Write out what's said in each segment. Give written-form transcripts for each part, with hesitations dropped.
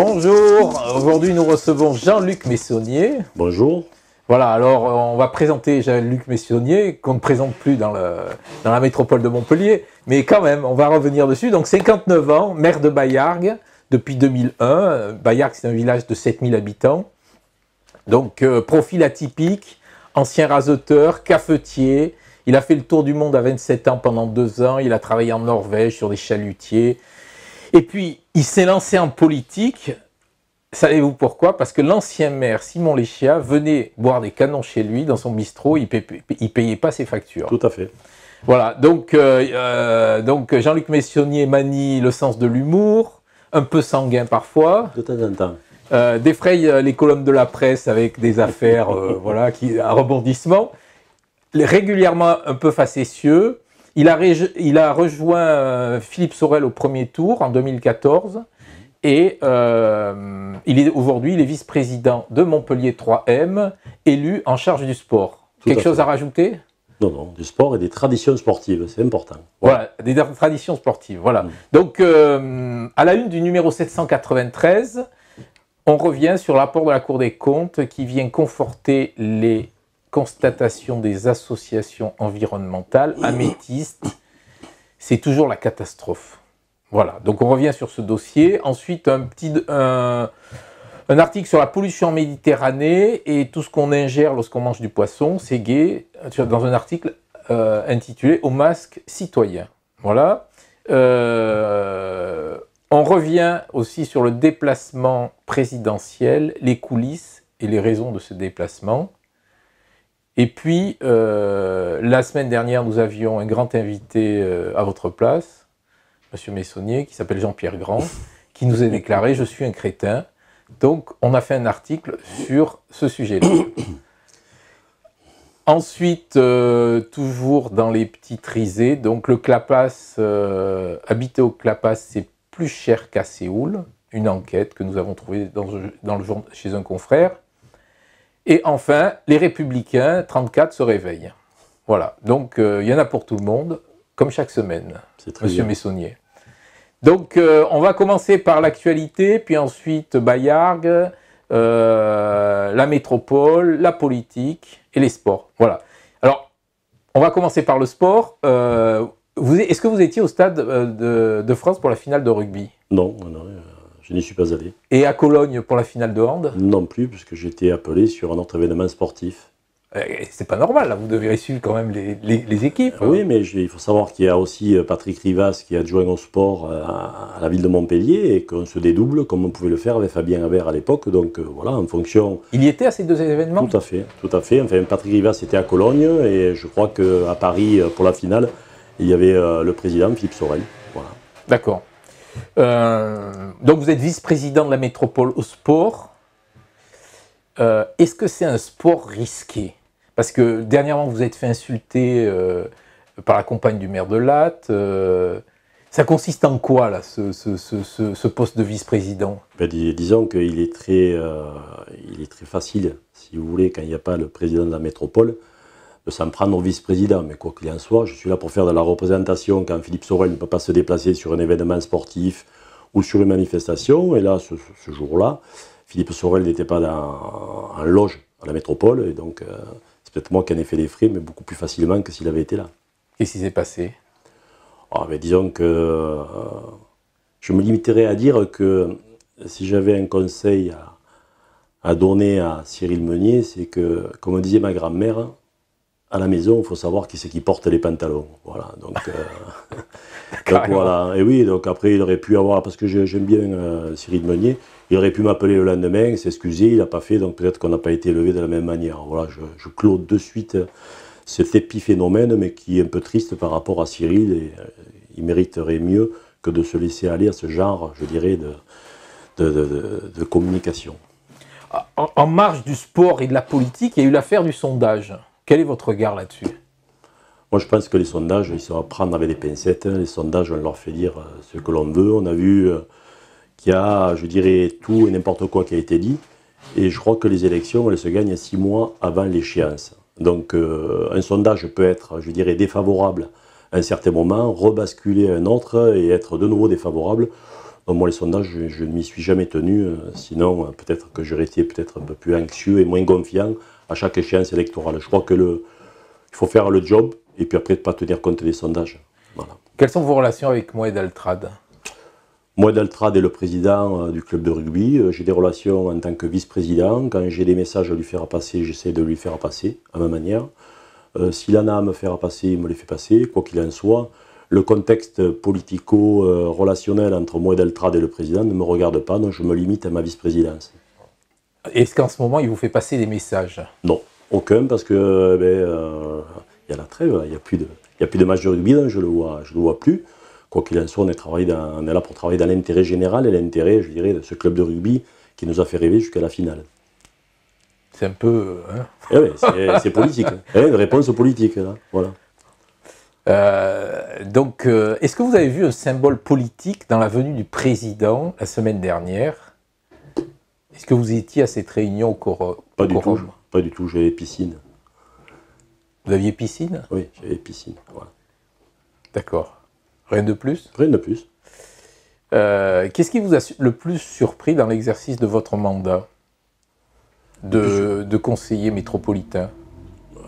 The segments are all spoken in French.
Bonjour, aujourd'hui nous recevons Jean-Luc Meissonnier. Bonjour. Voilà, alors on va présenter Jean-Luc Meissonnier, qu'on ne présente plus dans la métropole de Montpellier, mais quand même, on va revenir dessus. Donc 59 ans, maire de Baillargues depuis 2001. Baillargues, c'est un village de 7000 habitants. Donc profil atypique, ancien raseteur, cafetier. Il a fait le tour du monde à 27 ans pendant 2 ans. Il a travaillé en Norvège sur des chalutiers. Et puis, il s'est lancé en politique. Savez-vous pourquoi? Parce que l'ancien maire Simon Léchia venait boire des canons chez lui dans son bistrot. Il payait pas ses factures. Tout à fait. Voilà. Donc Jean-Luc Meissonnier manie le sens de l'humour, un peu sanguin parfois. De temps en temps. Défraye les colonnes de la presse avec des affaires, voilà, à rebondissement. Régulièrement un peu facétieux. Il a rejoint Philippe Sorel au premier tour en 2014 et aujourd'hui il est vice-président de Montpellier 3M, élu en charge du sport. Quelque chose à rajouter? Non, non, du sport et des traditions sportives, c'est important. Voilà, des traditions sportives, voilà. Donc, à la une du numéro 793, on revient sur l'apport de la Cour des comptes qui vient conforter les constatation des associations environnementales, améthystes, c'est toujours la catastrophe. Voilà, donc on revient sur ce dossier. Ensuite, un article sur la pollution en Méditerranée et tout ce qu'on ingère lorsqu'on mange du poisson, c'est gay, dans un article intitulé « Au masque citoyen ». Voilà. On revient aussi sur le déplacement présidentiel, les coulisses et les raisons de ce déplacement. Et puis, la semaine dernière, nous avions un grand invité à votre place, M. Meissonnier, qui s'appelle Jean-Pierre Grand, qui nous a déclaré « Je suis un crétin ». Donc, on a fait un article sur ce sujet-là. Ensuite, toujours dans les petites risées, donc le Clapas, habiter au Clapas, c'est plus cher qu'à Séoul, une enquête que nous avons trouvée chez un confrère. Et enfin, les Républicains, 34, se réveillent. Voilà, donc il y en a pour tout le monde, comme chaque semaine, Monsieur Meissonnier. Donc on va commencer par l'actualité, puis ensuite Baillargues, la métropole, la politique et les sports. Voilà. Alors, on va commencer par le sport. Est-ce que vous étiez au Stade de France pour la finale de rugby? Non, non. Je n'y suis pas allé. Et à Cologne pour la finale de hand? Non plus, puisque j'étais appelé sur un autre événement sportif. C'est pas normal, là, vous devez suivre quand même les équipes. Oui, mais il faut savoir qu'il y a aussi Patrick Rivas qui est adjoint au sport à la ville de Montpellier et qu'on se dédouble comme on pouvait le faire avec Fabien Habert à l'époque. Donc voilà, en fonction... Il y était à ces deux événements? Tout à fait, tout à fait. Enfin, Patrick Rivas était à Cologne et je crois qu'à Paris, pour la finale, il y avait le président Philippe Sorel. Voilà. D'accord. Donc vous êtes vice-président de la métropole au sport. Est-ce que c'est un sport risqué? Parce que dernièrement vous êtes fait insulter par la compagne du maire de Latte. Ça consiste en quoi là, ce poste de vice-président? Disons qu'il est très facile, si vous voulez, quand il n'y a pas le président de la métropole, de s'en prendre au vice-président. Mais quoi qu'il en soit, je suis là pour faire de la représentation quand Philippe Sorel ne peut pas se déplacer sur un événement sportif ou sur une manifestation. Et là, ce jour-là, Philippe Sorel n'était pas en loge à la métropole. Et donc, c'est peut-être moi qui en ai fait les frais, mais beaucoup plus facilement que s'il avait été là. Qu'est-ce qui s'est passé? Disons que je me limiterais à dire que si j'avais un conseil à donner à Cyril Meunier, c'est que, comme disait ma grand-mère, à la maison, il faut savoir qui c'est qui porte les pantalons. Voilà, donc voilà. Et oui, donc après, il aurait pu avoir, parce que j'aime bien Cyril Meunier, il aurait pu m'appeler le lendemain, s'excuser, il n'a pas fait, donc peut-être qu'on n'a pas été élevé de la même manière. Voilà, je clôt de suite cet épiphénomène, mais qui est un peu triste par rapport à Cyril, et il mériterait mieux que de se laisser aller à ce genre, je dirais, de communication. En marge du sport et de la politique, il y a eu l'affaire du sondage. Quel est votre regard là-dessus? Moi, je pense que les sondages, ils sont à prendre avec des pincettes. Les sondages, on leur fait dire ce que l'on veut. On a vu qu'il y a, je dirais, tout et n'importe quoi qui a été dit. Et je crois que les élections, elles se gagnent 6 mois avant l'échéance. Donc, un sondage peut être, je dirais, défavorable à un certain moment, rebasculer à un autre et être de nouveau défavorable. Donc moi, les sondages, je ne m'y suis jamais tenu. Sinon, peut-être que j'aurais été peut-être un peu plus anxieux et moins confiant à chaque échéance électorale. Je crois qu'il faut faire le job et puis après, ne pas tenir compte des sondages. Voilà. Quelles sont vos relations avec Moed Altrad? Moed Altrad est le président du club de rugby. J'ai des relations en tant que vice-président. Quand j'ai des messages à lui faire passer, j'essaie de lui faire passer à ma manière. S'il en a à me faire passer, il me les fait passer, quoi qu'il en soit. Le contexte politico-relationnel entre Moed Altrad et le président ne me regarde pas, donc je me limite à ma vice-présidence. Est-ce qu'en ce moment, il vous fait passer des messages? Non, aucun, parce que y a la trêve, il n'y a plus de match de rugby, donc je le vois plus. Quoi qu'il en soit, on est là pour travailler dans l'intérêt général et l'intérêt, je dirais, de ce club de rugby qui nous a fait rêver jusqu'à la finale. C'est un peu... Hein. Eh oui, c'est politique. Une réponse politique, là. Voilà. Donc, est-ce que vous avez vu un symbole politique dans la venue du président la semaine dernière? Est-ce que vous étiez à cette réunion au quorum? Pas du tout, j'avais piscine. Vous aviez piscine? Oui, j'avais piscine, voilà. D'accord. Rien de plus? Rien de plus. Qu'est-ce qui vous a le plus surpris dans l'exercice de votre mandat de conseiller métropolitain,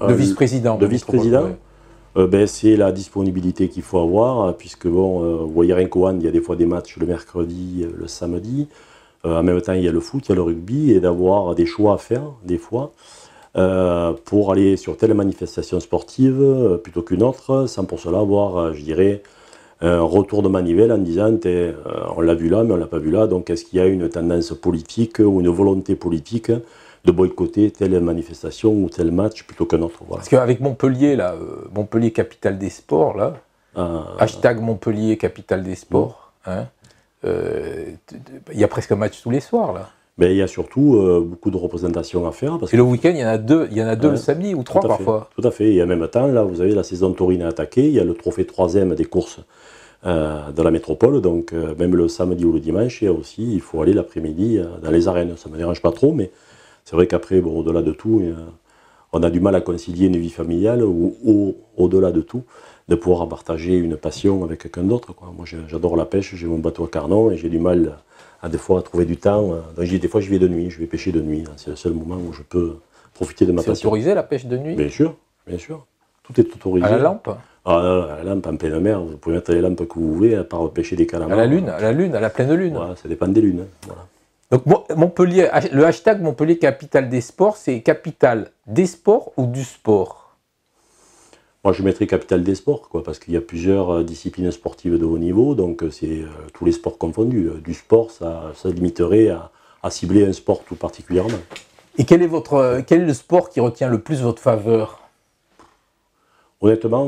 de vice-président? De vice-président, c'est la disponibilité qu'il faut avoir, puisque vous voyez rien qu'au hand, il y a des fois des matchs le mercredi, le samedi. En même temps, il y a le foot, il y a le rugby, et d'avoir des choix à faire, des fois, pour aller sur telle manifestation sportive plutôt qu'une autre, sans pour cela avoir, je dirais, un retour de manivelle en disant on l'a vu là, mais on ne l'a pas vu là, donc est-ce qu'il y a une tendance politique ou une volonté politique de boycotter telle manifestation ou tel match plutôt qu'un autre. Voilà. Parce qu'avec Montpellier, là, Montpellier capitale des sports, là, hashtag Montpellier capitale des sports, hein, y a presque un match tous les soirs, là. Mais il y a surtout beaucoup de représentations à faire. Parce et le week-end, il y en a deux le samedi ou trois parfois. Tout à fait. Et en même temps, là, vous avez la saison taurine à attaquer, il y a le trophée 3e des courses de la métropole, donc même le samedi ou le dimanche, il faut aller l'après-midi dans les arènes. Ça ne me dérange pas trop, mais c'est vrai qu'après, au-delà de tout, on a du mal à concilier une vie familiale ou au-delà de tout, de pouvoir partager une passion avec quelqu'un d'autre. Moi, j'adore la pêche, j'ai mon bateau à Carnon et j'ai du mal des fois à trouver du temps. Donc, des fois, je vais de nuit, je vais pêcher de nuit. C'est le seul moment où je peux profiter de ma passion. C'est autorisé la pêche de nuit? Bien sûr, bien sûr. Tout est autorisé. À la lampe? À la lampe, en pleine mer, vous pouvez mettre les lampes que vous voulez, à part pêcher des calamars. À la lune, à la pleine lune. Ouais, ça dépend des lunes. Voilà. Donc Montpellier, le hashtag Montpellier capitale des sports, c'est capitale des sports ou du sport? Moi, je mettrais capitale des sports, parce qu'il y a plusieurs disciplines sportives de haut niveau, donc c'est tous les sports confondus. Du sport, ça limiterait à cibler un sport tout particulièrement. Et quel est le sport qui retient le plus votre faveur? Honnêtement...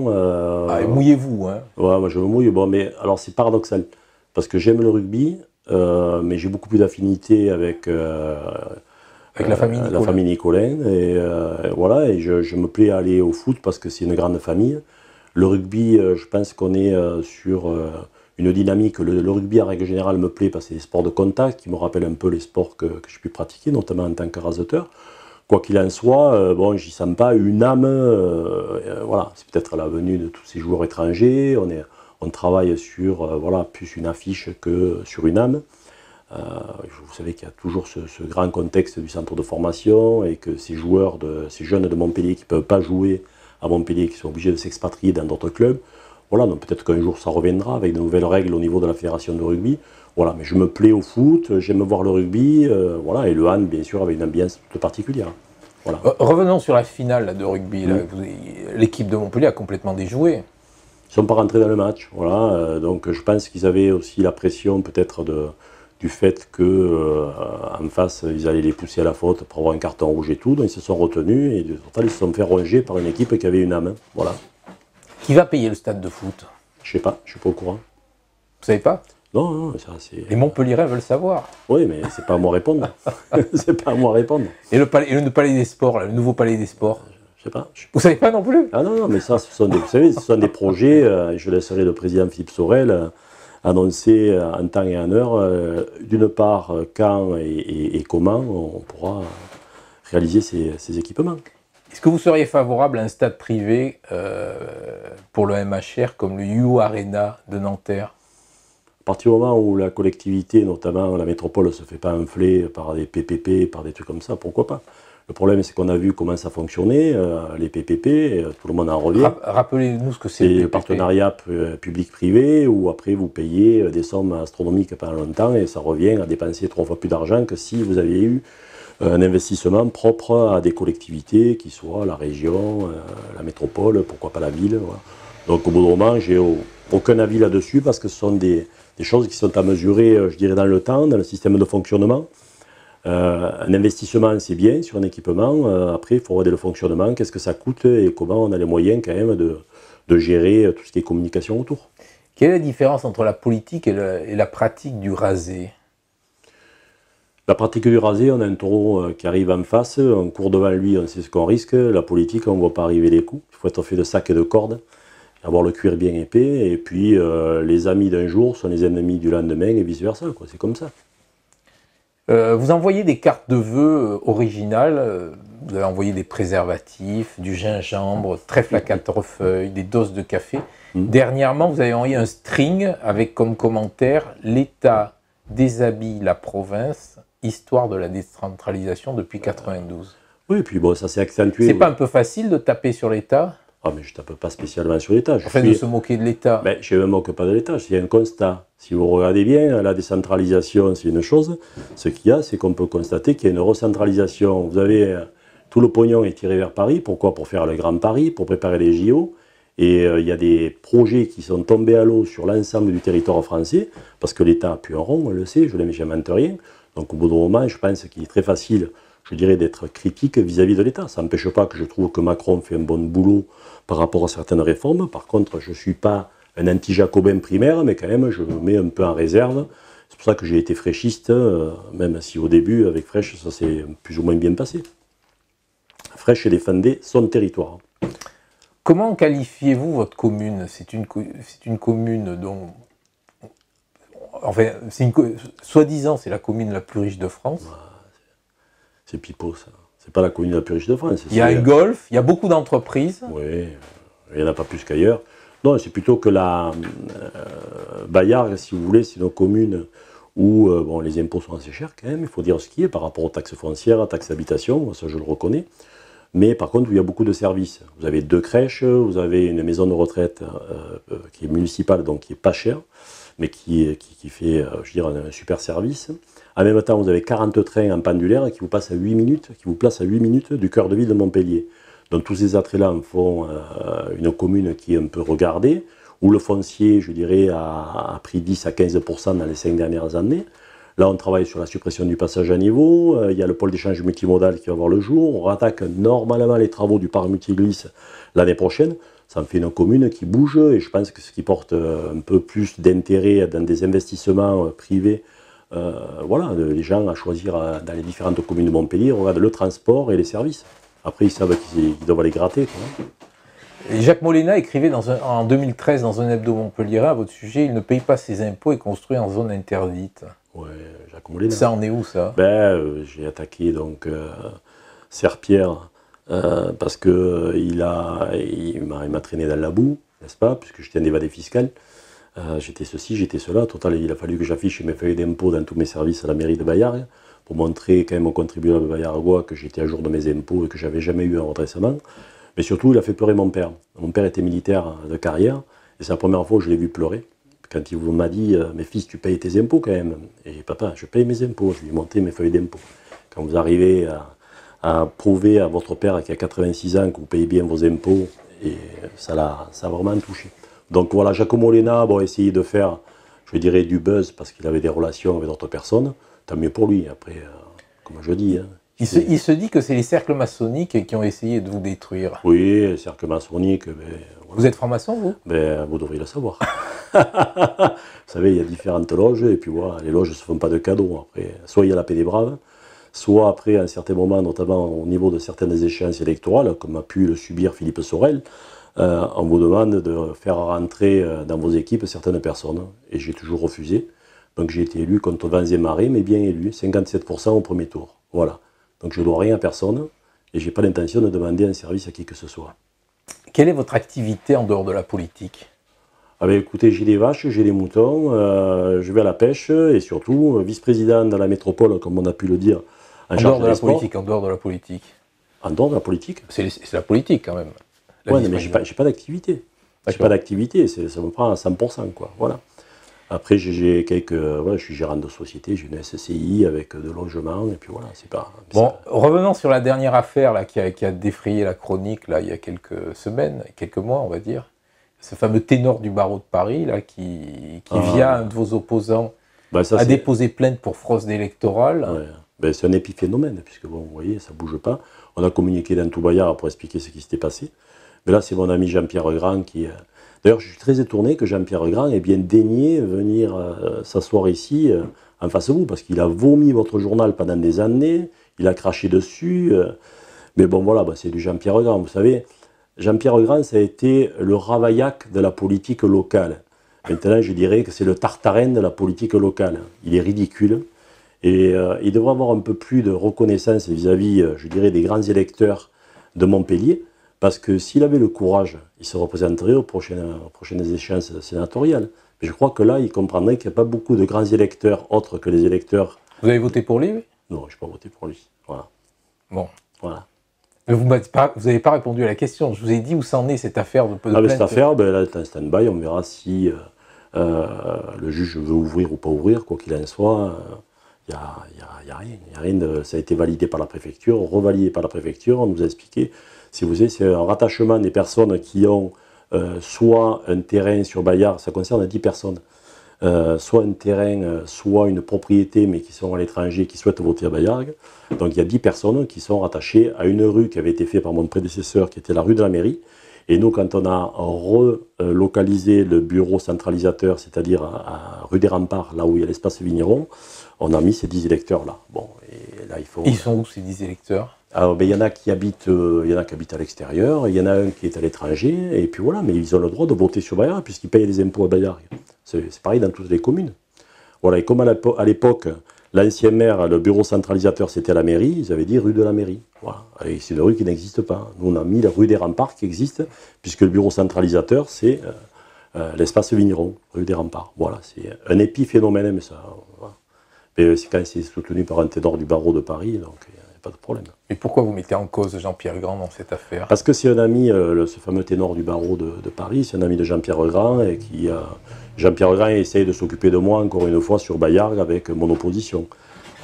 mouillez-vous, hein. Ouais, moi je me mouille. Bon, mais alors c'est paradoxal, parce que j'aime le rugby, mais j'ai beaucoup plus d'affinité avec la famille Nicolin. Et voilà, et je me plais à aller au foot parce que c'est une grande famille. Le rugby, je pense qu'on est sur une dynamique. Le rugby, en règle générale, me plaît parce que c'est des sports de contact qui me rappellent un peu les sports que je puis pratiquer, notamment en tant que raseteur. Quoi qu'il en soit, j'y sens pas une âme. Voilà, c'est peut-être la venue de tous ces joueurs étrangers. On travaille sur plus une affiche que sur une âme. Vous savez qu'il y a toujours ce grand contexte du centre de formation et que ces jeunes de Montpellier qui ne peuvent pas jouer à Montpellier, qui sont obligés de s'expatrier dans d'autres clubs. Voilà, donc peut-être qu'un jour ça reviendra avec de nouvelles règles au niveau de la fédération de rugby. Voilà, mais je me plais au foot, j'aime voir le rugby, et le hand, bien sûr, avec une ambiance toute particulière. Voilà. Revenons sur la finale là, de rugby. L'équipe de Montpellier a complètement déjoué. Ils ne sont pas rentrés dans le match, voilà. Donc je pense qu'ils avaient aussi la pression peut-être du fait qu'en face, ils allaient les pousser à la faute pour avoir un carton rouge et tout. Donc ils se sont retenus et total, ils se sont fait ronger par une équipe qui avait une âme. Voilà. Qui va payer le stade de foot? Je sais pas, je suis pas au courant. Vous savez pas? Non, ça c'est... Les Montpelliérains veulent savoir. Oui, mais c'est pas à moi à répondre. C'est pas à moi à répondre. Et le palais des sports, là, le nouveau palais des sports? Je sais pas. Vous savez pas non plus? Ah non, mais ça, vous savez, ce sont des projets, je laisserai le président Philippe Sorel annoncer en temps et en heure, d'une part, quand et comment on pourra réaliser ces équipements. Est-ce que vous seriez favorable à un stade privé pour le MHR comme le U Arena de Nanterre? partir du moment où la collectivité, notamment la métropole, ne se fait pas enfler par des PPP, par des trucs comme ça, pourquoi pas? Le problème, c'est qu'on a vu comment ça fonctionnait, les PPP, tout le monde en revient. Rappelez-nous ce que c'est le partenariat public-privé, où après vous payez des sommes astronomiques pendant longtemps et ça revient à dépenser 3 fois plus d'argent que si vous aviez eu un investissement propre à des collectivités, qui soient la région, la métropole, pourquoi pas la ville. Voilà. Donc au bout d'un moment, j'ai aucun avis là-dessus parce que ce sont des choses qui sont à mesurer, je dirais, dans le temps, dans le système de fonctionnement. Un investissement, c'est bien sur un équipement. Après, il faut regarder le fonctionnement, qu'est-ce que ça coûte et comment on a les moyens quand même de gérer tout ce qui est communication autour. Quelle est la différence entre la politique et la pratique du rasé? La pratique du rasé, on a un taureau qui arrive en face, on court devant lui, on sait ce qu'on risque. La politique, on ne voit pas arriver les coups. Il faut être fait de sacs et de cordes, avoir le cuir bien épais. Et puis, les amis d'un jour sont les ennemis du lendemain et vice-versa. C'est comme ça. Vous envoyez des cartes de vœux originales. Vous avez envoyé des préservatifs, du gingembre, trèfle à 4 feuilles, des doses de café. Dernièrement, vous avez envoyé un string avec comme commentaire « L'État déshabille la province, histoire de la décentralisation depuis 92 ». Oui, et puis bon, ça s'est accentué. C'est pas un peu facile de taper sur l'État? Ah, mais je ne tape pas spécialement sur l'État. Enfin, de se moquer de l'État. Ben, je ne me moque pas de l'État, c'est un constat. Si vous regardez bien, la décentralisation, c'est une chose. Ce qu'il y a, c'est qu'on peut constater qu'il y a une recentralisation. Vous avez tout le pognon est tiré vers Paris. Pourquoi? Pour faire le Grand Paris, pour préparer les JO. Et il y a des projets qui sont tombés à l'eau sur l'ensemble du territoire français, parce que l'État a pu un rond, on le sait, je n'invente rien. Donc au bout d'un moment, je pense qu'il est très facile, je dirais, d'être critique vis-à-vis de l'État. Ça n'empêche pas que je trouve que Macron fait un bon boulot par rapport à certaines réformes. Par contre, je ne suis pas un anti-jacobin primaire, mais quand même, je me mets un peu en réserve. C'est pour ça que j'ai été fraîchiste, même si au début, avec Fraiche, ça s'est plus ou moins bien passé. Fraiche défendait son territoire. Comment qualifiez-vous votre commune? C'est une commune dont... Enfin, soi-disant, c'est la commune la plus riche de France. C'est pipeau, ça. C'est pas la commune la plus riche de France. Il y a un golf, il y a beaucoup d'entreprises. Oui, il n'y en a pas plus qu'ailleurs. Non, c'est plutôt que la Bayard, si vous voulez, c'est une commune où bon, les impôts sont assez chers quand même, il faut dire ce qui est par rapport aux taxes foncières, aux taxes d'habitation, ça je le reconnais. Mais par contre, il y a beaucoup de services. Vous avez 2 crèches, vous avez une maison de retraite qui est municipale, donc qui n'est pas chère, mais qui fait, je dirais, un super service. En même temps, vous avez 40 trains en pendulaire qui vous placent à 8 minutes du cœur de ville de Montpellier. Donc tous ces attraits-là en font une commune qui est un peu regardée, où le foncier, je dirais, a pris 10 à 15% dans les 5 dernières années. Là, on travaille sur la suppression du passage à niveau. Il y a le pôle d'échange multimodal qui va voir le jour. On rattaque normalement les travaux du parc multiglisse l'année prochaine. Ça en fait une commune qui bouge et je pense que ce qui porte un peu plus d'intérêt dans des investissements privés, voilà, les gens à choisir dans les différentes communes de Montpellier, regardent le transport et les services. Après, ils savent qu'ils doivent aller gratter, quoi. Et Jacques Molena écrivait en 2013 dans un hebdo montpelliérain à votre sujet « Il ne paye pas ses impôts et construit en zone interdite ». Ouais, Jacques Molena. Ça en est où, ça? J'ai attaqué donc Serpierre parce que il m'a traîné dans la boue, n'est-ce pas, puisque j'étais un évadé fiscal. J'étais ceci, j'étais cela. Total, il a fallu que j'affiche mes feuilles d'impôt dans tous mes services à la mairie de Bayard pour montrer quand même aux contribuables bayardois que j'étais à jour de mes impôts et que j'avais jamais eu un redressement. Mais surtout, il a fait pleurer mon père. Mon père était militaire de carrière et c'est la première fois que je l'ai vu pleurer. Quand il m'a dit « Mais fils, tu payes tes impôts quand même ?» Et « Papa, je paye mes impôts. » Je lui ai montré mes feuilles d'impôts. Quand vous arrivez à prouver à votre père qui a 86 ans que vous payez bien vos impôts, et ça a vraiment touché. Donc voilà, Jacques Molena a essayé de faire, je dirais, du buzz parce qu'il avait des relations avec d'autres personnes. Tant mieux pour lui. Après, comme je dis... Hein, il se dit que c'est les cercles maçonniques qui ont essayé de vous détruire. Oui, les cercles maçonniques... Voilà. Vous êtes franc-maçon, vous? Vous devriez le savoir. Vous savez, il y a différentes loges, et puis voilà, les loges ne se font pas de cadeaux. Après, soit il y a la paix des braves, soit après, à un certain moment, notamment au niveau de certaines échéances électorales, comme a pu le subir Philippe Sorel, on vous demande de faire rentrer dans vos équipes certaines personnes. Et j'ai toujours refusé. Donc j'ai été élu contre vents et marées, mais bien élu, 57% au premier tour. Voilà. Donc je ne dois rien à personne, et je n'ai pas l'intention de demander un service à qui que ce soit. Quelle est votre activité en dehors de la politique? Ah ben, écoutez, j'ai des vaches, j'ai des moutons, je vais à la pêche et surtout vice-président de la métropole, comme on a pu le dire, en En dehors charge de des la sports. politique, en dehors de la politique. En dehors de la politique. C'est la politique quand même. La Ouais, mais j'ai vice-présidence. pas d'activité. J'ai pas D'accord. d'activité, ça me prend à 100%, quoi. Voilà. Après, j'ai quelques. Voilà, je suis gérant de société, j'ai une SCI avec de logements, et puis voilà, c'est pas. Bon, revenons sur la dernière affaire là, qui a défrayé la chronique là, il y a quelques semaines, quelques mois, on va dire. Ce fameux ténor du barreau de Paris là, qui via un de vos opposants, ça, a déposé plainte pour fraude électorale. ouais. Ben, c'est un épiphénomène, puisque bon, vous voyez, ça bouge pas. On a communiqué dans tout Bayard pour expliquer ce qui s'était passé. Mais là, c'est mon ami Jean-Pierre Grand qui. D'ailleurs, je suis très étonné que Jean-Pierre Grand ait bien daigné venir s'asseoir ici en face de vous, parce qu'il a vomi votre journal pendant des années, il a craché dessus. Mais bon, voilà, c'est du Jean-Pierre Grand. Vous savez, Jean-Pierre Grand, ça a été le Ravaillac de la politique locale. Maintenant, je dirais que c'est le Tartarin de la politique locale. Il est ridicule. Et il devrait avoir un peu plus de reconnaissance vis-à-vis, je dirais, des grands électeurs de Montpellier. Parce que s'il avait le courage, il se représenterait aux prochaines échéances sénatoriales. Mais je crois que là, il comprendrait qu'il n'y a pas beaucoup de grands électeurs autres que les électeurs. Vous avez voté pour lui? Non, je n'ai pas voté pour lui. Voilà. Bon. Voilà. Mais vous n'avez pas répondu à la question. Je vous ai dit où s'en est cette affaire de plainte. Cette affaire, ben, là, elle est en stand-by. On verra si le juge veut ouvrir ou pas ouvrir. Quoi qu'il en soit, il n'y a rien. Y a rien ça a été validé par la préfecture, revalidé par la préfecture. On nous a expliqué. Si vous savez, c'est un rattachement des personnes qui ont soit un terrain sur Bayard, ça concerne 10 personnes, soit un terrain, soit une propriété, mais qui sont à l'étranger, qui souhaitent voter à Bayard. Donc il y a 10 personnes qui sont rattachées à une rue qui avait été faite par mon prédécesseur, qui était la rue de la mairie. Et nous, quand on a relocalisé le bureau centralisateur, c'est-à-dire à rue des Remparts, là où il y a l'espace vigneron, on a mis ces 10 électeurs-là. Bon, et là, il faut... Ils sont où ces 10 électeurs? Alors, il y en a qui habitent à l'extérieur, il y en a un qui est à l'étranger, et puis voilà, mais ils ont le droit de voter sur Bayard, puisqu'ils payent les impôts à Bayard. C'est pareil dans toutes les communes. Voilà, et comme à l'époque, l'ancien maire, le bureau centralisateur, c'était la mairie, ils avaient dit rue de la mairie. Voilà, et c'est une rue qui n'existe pas. Nous, on a mis la rue des Remparts qui existe, puisque le bureau centralisateur, c'est l'espace vigneron, rue des Remparts. Voilà, c'est un épiphénomène, mais ça... Voilà. Mais c'est quand même soutenu par un ténor du barreau de Paris, donc... pas de problème. Mais pourquoi vous mettez en cause Jean-Pierre Grand dans cette affaire? Parce que c'est un ami, ce fameux ténor du barreau de Paris, c'est un ami de Jean-Pierre Grand, et Jean-Pierre Grand essaye de s'occuper de moi, encore une fois, sur Bayard, avec mon opposition,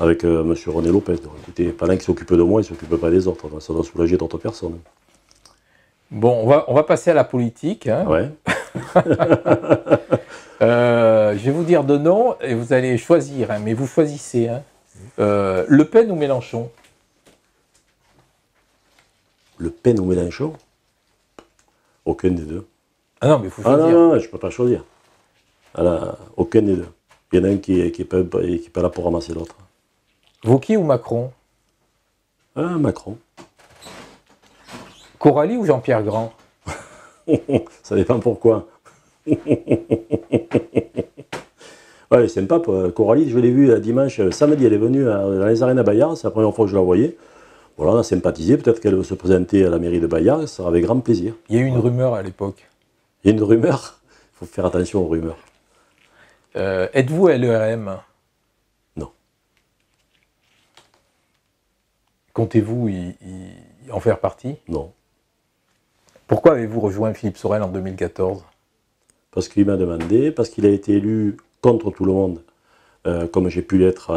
avec M. René Lopez. Donc, écoutez, pendant qu'il s'occupe de moi, il ne s'occupe pas des autres, donc ça doit soulager d'autres personnes. Bon, on va passer à la politique. Hein. Ouais. Je vais vous dire deux noms, et vous allez choisir, hein, mais vous choisissez. Hein. Le Pen ou Mélenchon? Le Pen ou Mélenchon? Aucun des deux. Ah non, mais il faut choisir. Non, je ne peux pas choisir. Alors, aucun des deux. Il y en a un qui est pas là pour ramasser l'autre. Wauquiez ou Macron? Ah, Macron. Coralie ou Jean-Pierre Grand? Ça dépend pourquoi. Ouais, c'est sympa. Coralie, je l'ai vue dimanche, samedi, elle est venue dans les arènes à Bayard, c'est la première fois que je la voyais. Voilà, on a sympathisé, peut-être qu'elle veut se présenter à la mairie de Bayard, ça sera avec grand plaisir. Il y a eu une rumeur à l'époque. Il y a une rumeur? Il faut faire attention aux rumeurs. Êtes-vous LRM? Non. Comptez-vous en faire partie? Non. Pourquoi avez-vous rejoint Philippe Sorel en 2014? Parce qu'il m'a demandé, parce qu'il a été élu contre tout le monde, comme j'ai pu l'être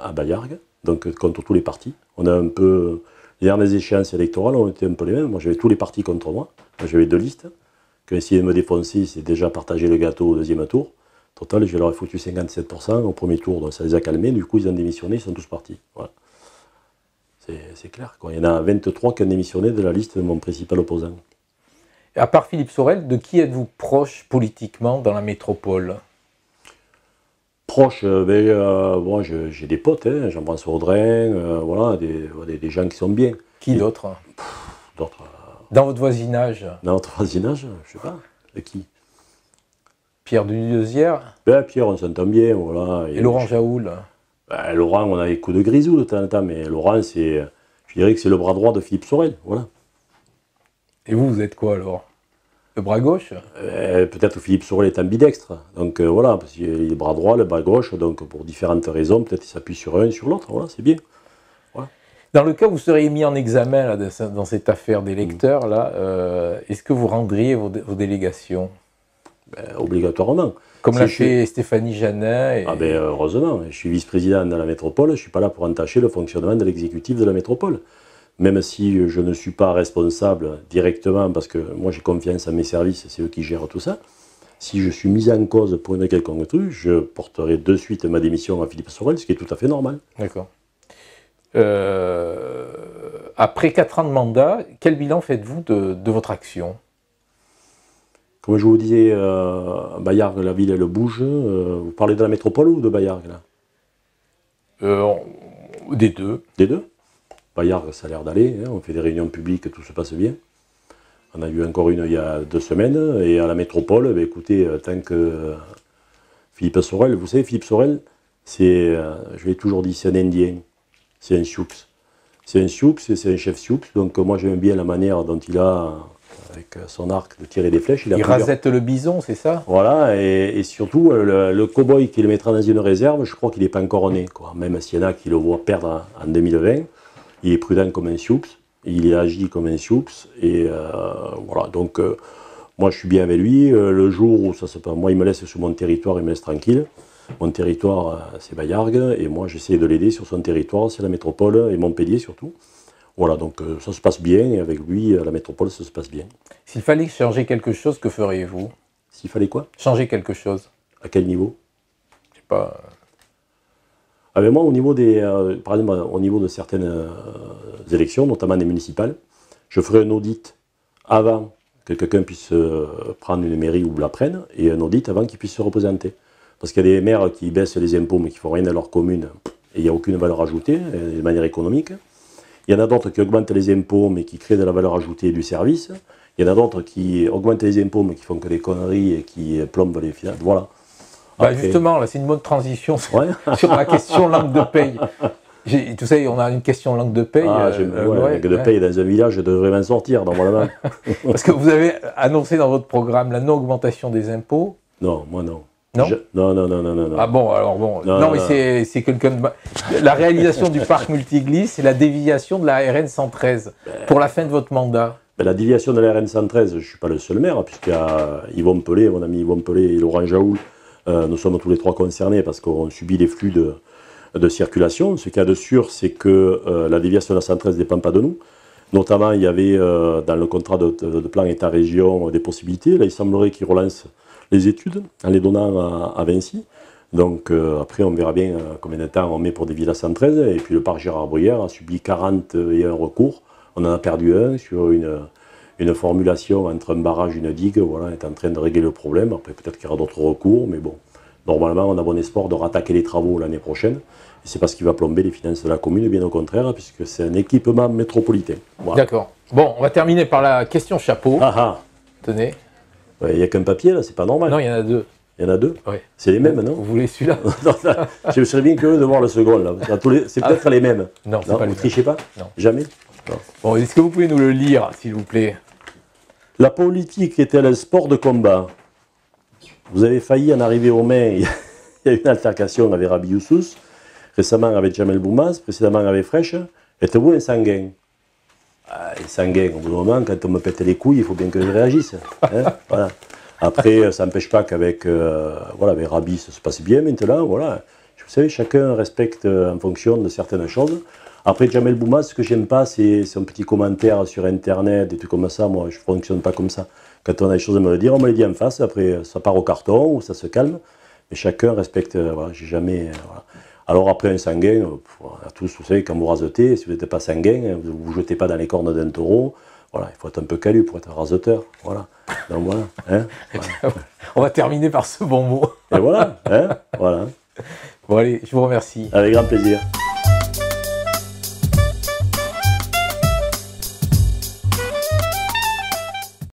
à Bayard, donc contre tous les partis. On a un peu... Les dernières échéances électorales ont été un peu les mêmes. Moi, j'avais tous les partis contre moi. J'avais deux listes. Qui ont essayé de me défoncer, c'est déjà partagé le gâteau au deuxième tour. Total, je leur ai foutu 57% au premier tour, donc ça les a calmés. Du coup, ils ont démissionné, ils sont tous partis. Voilà. C'est clair, quoi. Il y en a 23 qui ont démissionné de la liste de mon principal opposant. Et à part Philippe Sorel, de qui êtes-vous proche politiquement dans la métropole? Proche, bon, j'ai des potes, hein, Jean-François Audrin, voilà, des gens qui sont bien. Qui d'autres? D'autres. Dans votre voisinage? Dans notre voisinage, je sais pas. De qui? Pierre Dudeuzière? Ben, Pierre, on s'entend bien, voilà. Et Laurent Jaoul? Ben, Laurent, on a des coups de grisou de temps en temps, mais Laurent, je dirais que c'est le bras droit de Philippe Sorel, voilà. Et vous êtes quoi alors? Le bras gauche? Peut-être que Philippe Sorel est ambidextre. Donc voilà, parce qu'il est le bras droit, le bras gauche, donc pour différentes raisons, peut-être qu'il s'appuie sur un, sur l'autre, voilà, c'est bien. Voilà. Dans le cas où vous seriez mis en examen là, dans cette affaire d'électeurs, est-ce que vous rendriez vos délégations? Obligatoirement. Comme l'a fait Stéphanie Janin. Ah ben heureusement, je suis vice-président de la métropole, je ne suis pas là pour entacher le fonctionnement de l'exécutif de la métropole. Même si je ne suis pas responsable directement, parce que moi j'ai confiance en mes services, c'est eux qui gèrent tout ça. Si je suis mis en cause pour une quelconque truc, je porterai de suite ma démission à Philippe Sorel, ce qui est tout à fait normal. D'accord. Après 4 ans de mandat, quel bilan faites-vous de votre action? Comme je vous disais, Bayargues, la ville, elle bouge. Vous parlez de la métropole ou de Bayargues là? Des deux. Des deux. Bayargues, ça a l'air d'aller. Hein, on fait des réunions publiques, tout se passe bien. On a eu encore une il y a 2 semaines. Et à la métropole, ben, écoutez, tant que Philippe Sorel, vous savez, Philippe Sorel, c'est, je l'ai toujours dit, c'est un Indien. C'est un Sioux. C'est un Sioux, c'est un chef Sioux. Donc moi, j'aime bien la manière dont il a, avec son arc, de tirer des flèches. Il rasette le bison, c'est ça? Voilà, et surtout, le cow-boy qui le mettra dans une réserve, je crois qu'il n'est pas encore né, quoi. Même s'il y en a qui le voient perdre en 2020, il est prudent comme un Sioux, il agit comme un Sioux, et voilà, donc moi je suis bien avec lui. Le jour où ça se passe, moi il me laisse sur mon territoire, il me laisse tranquille. Mon territoire, c'est Bayargues, et moi j'essaie de l'aider sur son territoire, c'est la métropole, et Montpellier surtout. Voilà, donc ça se passe bien, et avec lui, la métropole, ça se passe bien. S'il fallait changer quelque chose, que feriez-vous? S'il fallait quoi? Changer quelque chose. À quel niveau? Je sais pas. Ah ben moi, au niveau des, par exemple, au niveau de certaines élections, notamment des municipales, je ferai un audit avant que quelqu'un puisse prendre une mairie ou la prenne, et un audit avant qu'il puisse se représenter. Parce qu'il y a des maires qui baissent les impôts mais qui ne font rien dans leur commune, et il n'y a aucune valeur ajoutée de manière économique. Il y en a d'autres qui augmentent les impôts mais qui créent de la valeur ajoutée et du service. Il y en a d'autres qui augmentent les impôts mais qui font que des conneries et qui plombent les finances. Voilà. Bah justement, là, c'est une bonne transition sur la question langue de paye. Tu sais, on a une question langue de paye. Langue de paye dans un village, je devrais m'en sortir normalement. Parce que vous avez annoncé dans votre programme la non-augmentation des impôts. Non, moi non. Non, non. Ah bon, alors bon. Non, mais c'est quelqu'un de... La réalisation du parc multiglisse, c'est la déviation de la RN 113 pour la fin de votre mandat. La déviation de la RN 113, je ne suis pas le seul maire, puisqu'il y a Yvon Pelé, mon ami Yvon Pelé et Laurent Jaoul. Nous sommes tous les trois concernés parce qu'on subit les flux de circulation. Ce qu'il y a de sûr, c'est que la déviation de la 113 ne dépend pas de nous. Notamment, il y avait dans le contrat de plan État-région des possibilités. Là, il semblerait qu'ils relancent les études en les donnant à Vinci. Donc après, on verra bien combien de temps on met pour dévier la 113. Et puis le parc Gérard-Bruyère a subi 41 recours. On en a perdu un sur une formulation entre un barrage et une digue. Voilà, on est en train de régler le problème. Après, peut-être qu'il y aura d'autres recours, mais bon. Normalement, on a bon espoir de rattaquer les travaux l'année prochaine. Et c'est pas ce qui va plomber les finances de la commune, bien au contraire, puisque c'est un équipement métropolitain. Voilà. D'accord. Bon, on va terminer par la question chapeau. Tenez. Il n'y a qu'un papier, là, c'est pas normal. Non, il y en a deux. Il y en a deux? Oui. C'est les mêmes, non? Vous voulez celui-là? Je serais bien curieux de voir le second, là. C'est peut-être les mêmes. Non, c'est pas les mêmes. Vous trichez pas? Non. Jamais? Non. Bon, est-ce que vous pouvez nous le lire, s'il vous plaît? La politique est-elle un sport de combat? Vous avez failli en arriver aux mains. Il y a eu une altercation avec Rabi Youssous, récemment avec Jamel Boumaz, précédemment avec Fresh. Êtes-vous un sanguin? Sanguin, au bout d'un moment, quand on me pète les couilles, il faut bien que je réagisse. Hein, voilà. Après, ça n'empêche pas qu'avec avec Rabi, ça se passe bien maintenant. Voilà. Vous savez, chacun respecte en fonction de certaines choses. Après, Jamel Boumaz, ce que j'aime pas, c'est son petit commentaire sur Internet, des trucs comme ça. Moi, je ne fonctionne pas comme ça. Quand on a des choses à me le dire, on me les dit en face. Après, ça part au carton ou ça se calme. Mais chacun respecte. Voilà, j'ai jamais. Voilà. Alors après, un sanguin, à tous, vous savez, quand vous rasetez, si vous n'êtes pas sanguin, vous ne vous jetez pas dans les cornes d'un taureau. Voilà, il faut être un peu calu pour être un raseteur. Voilà. Donc voilà. Hein, voilà. On va terminer par ce bon mot. Et voilà. Hein, voilà. Bon allez, je vous remercie. Avec grand plaisir.